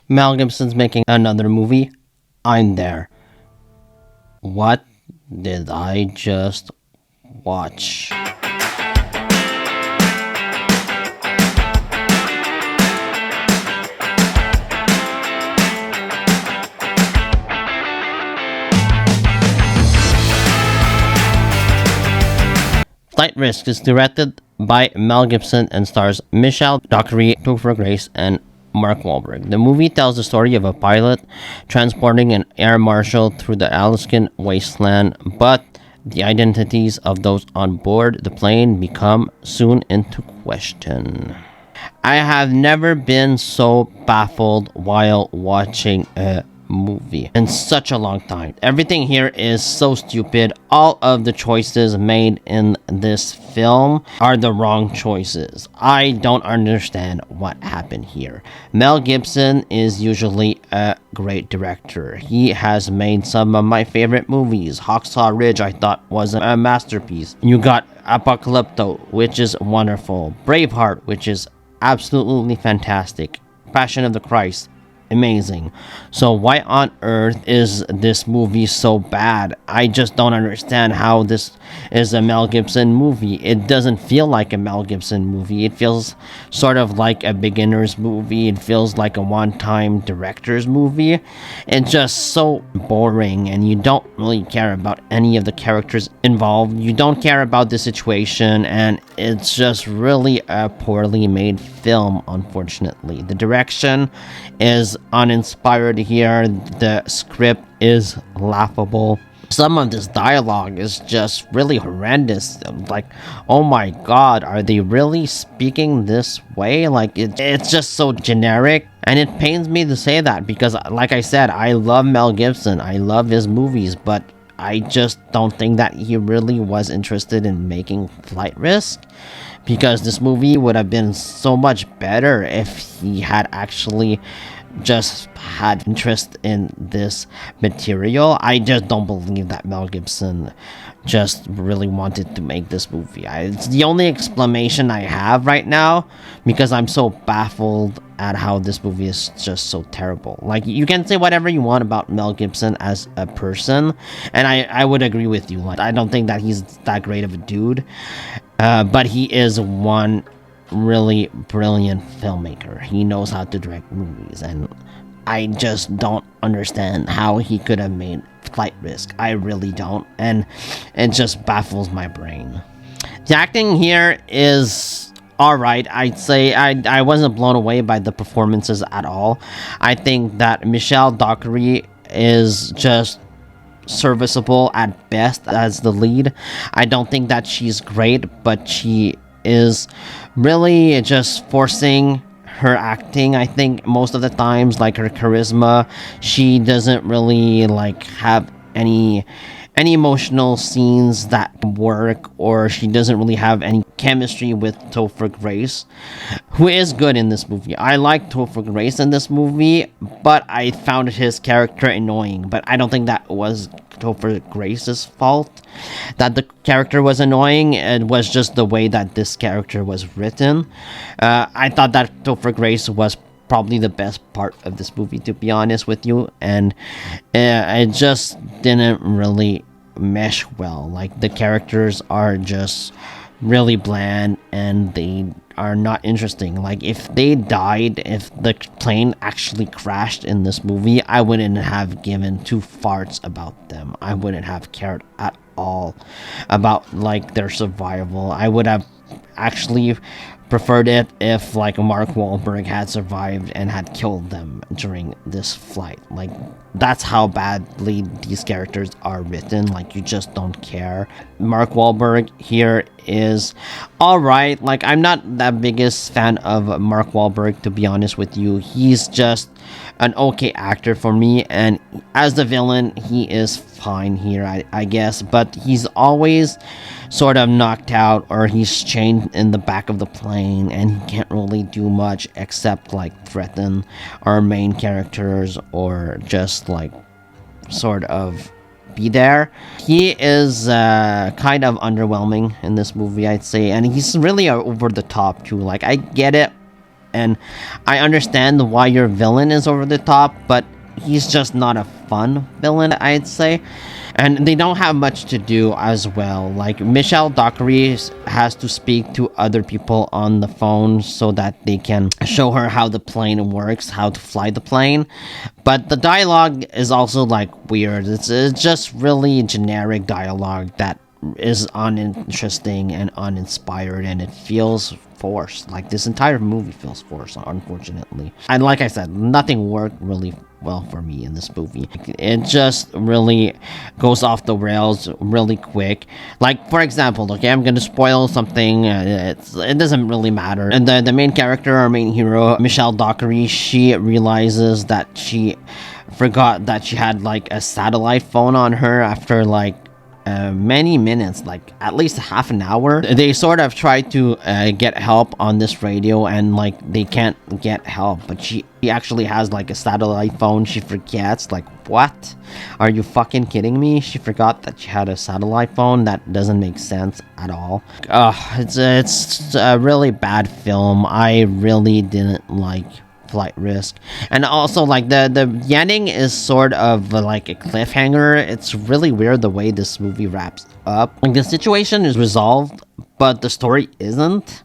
Mel Gibson's making another movie. I'm there. What did I just watch? Flight Risk is directed by Mel Gibson and stars Michelle Dockery, Topher Grace, and Mark Whalberg. The movie tells the story of a pilot transporting an air marshal through the Alaskan wasteland, but the identities of those on board the plane become soon into question. I have never been so baffled while watching a movie in such a long time. Everything here is so stupid. All of the choices made in this film are the wrong choices. I don't understand what happened here. Mel Gibson is usually a great director. He has made some of my favorite movies. Hacksaw Ridge I thought was a masterpiece. You got Apocalypto, which is wonderful. Braveheart, which is absolutely fantastic. Passion of the Christ, amazing. So why on earth is this movie so bad? I just don't understand how this is a Mel Gibson movie. It doesn't feel like a Mel Gibson movie. It feels sort of like a beginner's movie. It feels like a one-time director's movie. It's just so boring, and you don't really care about any of the characters involved. You don't care about the situation, and it's just really a poorly made film, unfortunately. The direction is uninspired here. The script is laughable. Some of this dialogue is just really horrendous. Like, oh my god, are they really speaking this way? Like, it's just so generic. And it pains me to say that because, like I said, I love Mel Gibson. I love his movies, but I just don't think that he really was interested in making Flight Risk, because this movie would have been so much better if he had actually just had interest in this material. I just don't believe that Mel Gibson just really wanted to make this movie. It's the only explanation I have right now, because I'm so baffled at how this movie is just so terrible. Like, you can say whatever you want about Mel Gibson as a person, and I would agree with you. Like, I don't think that he's that great of a dude, but he is one really brilliant filmmaker. He knows how to direct movies, and I just don't understand how he could have made Flight Risk. I really don't, and it just baffles my brain. The acting here is alright. I'd say I wasn't blown away by the performances at all. I think that Michelle Dockery is just serviceable at best as the lead. I don't think that she's great, but she is really just forcing her acting. I think most of the times, like, her charisma, she doesn't really like have any emotional scenes that work, or she doesn't really have any chemistry with Topher Grace, who is good in this movie. I like Topher Grace in this movie, but I found his character annoying. But I don't think that was Topher Grace's fault that the character was annoying. It was just the way that this character was written. I thought that Topher Grace was probably the best part of this movie, to be honest with you, and it just didn't really mesh well. Like, the characters are just really bland, and they are not interesting. Like, if they died, if the plane actually crashed in this movie, I wouldn't have given two farts about them. I wouldn't have cared at all about, like, their survival. I would have actually preferred it if, like, Mark Whalberg had survived and had killed them during this flight. Like, that's how badly these characters are written. Like, you just don't care. Mark Whalberg here is alright. Like, I'm not the biggest fan of Mark Whalberg, to be honest with you. He's just an okay actor for me, and as the villain, he is fine here, I guess, but he's always sort of knocked out, or he's chained in the back of the plane, and he can't really do much except, like, threaten our main characters, or just, like, sort of be there. He is kind of underwhelming in this movie, I'd say, and he's really over the top too. Like, I get it, and I understand why your villain is over the top, but he's just not a fun villain, I'd say. And they don't have much to do as well. Like, Michelle Dockery has to speak to other people on the phone so that they can show her how the plane works, how to fly the plane. But the dialogue is also like weird. It's just really generic dialogue that is uninteresting and uninspired, and it feels forced. Like, this entire movie feels forced, unfortunately. And like I said, nothing worked really well for me in this movie. It just really goes off the rails really quick. Like, for example, okay, I'm gonna spoil something. It doesn't really matter. And the main character, our main hero, Michelle Dockery, she realizes that she forgot that she had like a satellite phone on her after like many minutes, like at least half an hour. They sort of try to get help on this radio, and like they can't get help, but she actually has like a satellite phone. She forgets. Like, what? Are you fucking kidding me? She forgot that she had a satellite phone? That doesn't make sense at all. It's a really bad film. I really didn't like Flight Risk. And also, like, the ending is sort of like a cliffhanger. It's really weird the way this movie wraps up. Like, the situation is resolved, but the story isn't.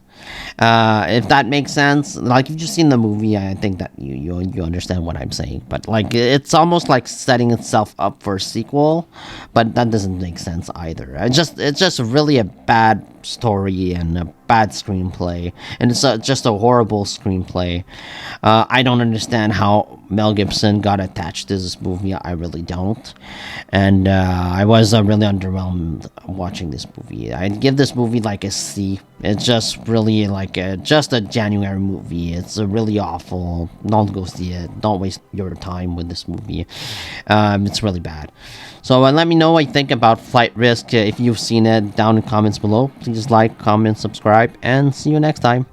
If that makes sense. Like, if you've seen the movie, I think that you understand what I'm saying. But like, it's almost like setting itself up for a sequel, but that doesn't make sense either. It's just really a bad story and a bad screenplay, and it's just a horrible screenplay. I don't understand how Mel Gibson got attached to this movie. I really don't, and I was really underwhelmed watching this movie. I'd give this movie like a C. It's just really like just a January movie. It's really awful. Don't go see it. Don't waste your time with this movie. It's really bad. So let me know what you think about Flight Risk. If you've seen it, down in the comments below. Please like, comment, subscribe, and see you next time.